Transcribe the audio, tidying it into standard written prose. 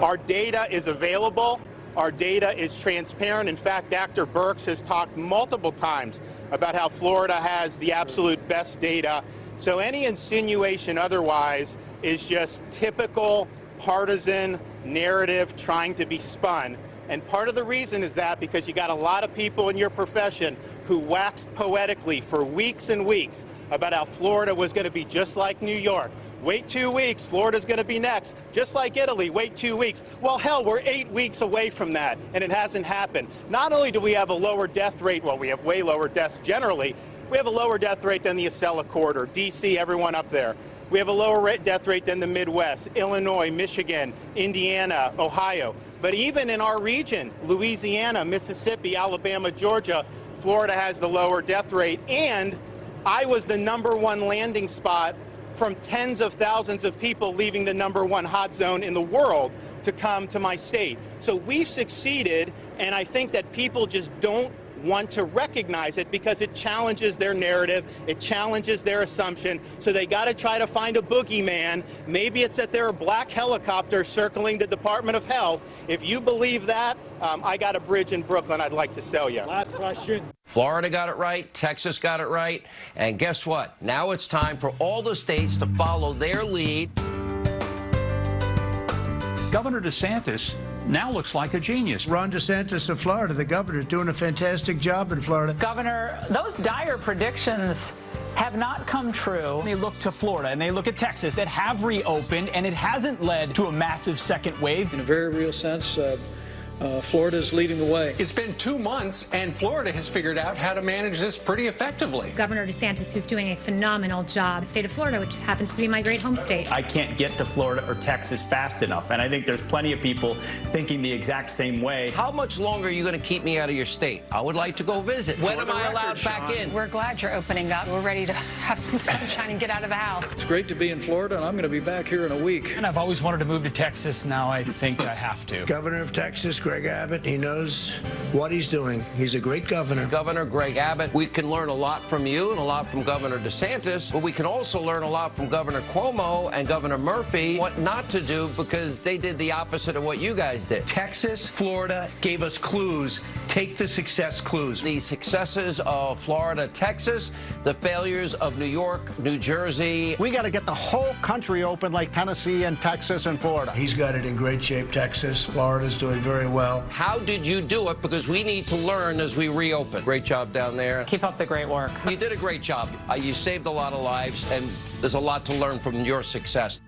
Our data is available. Our data is transparent. In fact, Dr. Birx has talked multiple times about how Florida has the absolute best data. So any insinuation otherwise is just typical partisan narrative trying to be spun. And part of the reason is that because you got a lot of people in your profession who waxed poetically for weeks and weeks about how Florida was going to be just like New York. Wait 2 weeks, Florida's going to be next. Just like Italy, wait 2 weeks. Well, hell, we're 8 weeks away from that, and it hasn't happened. Not only do we have a lower death rate, well, we have way lower deaths generally, we have a lower death rate than the Acela Corridor, D.C., everyone up there. We have a lower death rate than the Midwest, Illinois, Michigan, Indiana, Ohio. But even in our region, Louisiana, Mississippi, Alabama, Georgia, Florida has the lower death rate. And I was the #1 landing spot from tens of thousands of people leaving the #1 hot zone in the world to come to my state. So we've succeeded, and I think that people just don't want to recognize it because it challenges their narrative, it challenges their assumption, so they got to try to find a boogeyman. Maybe it's that there are black helicopters circling the Department of Health. If you believe that, I got a bridge in Brooklyn I'd like to sell you. Last question. Florida got it right, Texas got it right, and guess what? Now it's time for all the states to follow their lead. Governor DeSantis now looks like a genius. Ron DeSantis of Florida, the governor, doing a fantastic job in Florida. Governor, those dire predictions have not come true. They look to Florida and they look at Texas that have reopened, and it hasn't led to a massive second wave. In a very real sense, Florida's leading the way. It's been 2 months, and Florida has figured out how to manage this pretty effectively. Governor DeSantis, who's doing a phenomenal job. The state of Florida, which happens to be my great home state. I can't get to Florida or Texas fast enough, and I think there's plenty of people thinking the exact same way. How much longer are you going to keep me out of your state? I would like to go visit. When am I allowed back in? We're glad you're opening up. We're ready to have some sunshine and get out of the house. It's great to be in Florida, and I'm going to be back here in a week. And I've always wanted to move to Texas. Now I think I have to. Governor of Texas, Greg Abbott, he knows what he's doing. He's a great governor. Governor Greg Abbott, we can learn a lot from you and a lot from Governor DeSantis, but we can also learn a lot from Governor Cuomo and Governor Murphy what not to do because they did the opposite of what you guys did. Texas, Florida gave us clues. Take the success clues. The successes of Florida, Texas, the failures of New York, New Jersey. We got to get the whole country open like Tennessee and Texas and Florida. He's got it in great shape. Texas, Florida's doing very well. How did you do it? Because we need to learn as we reopen. Great job down there. Keep up the great work. You did a great job. You saved a lot of lives, and there's a lot to learn from your success.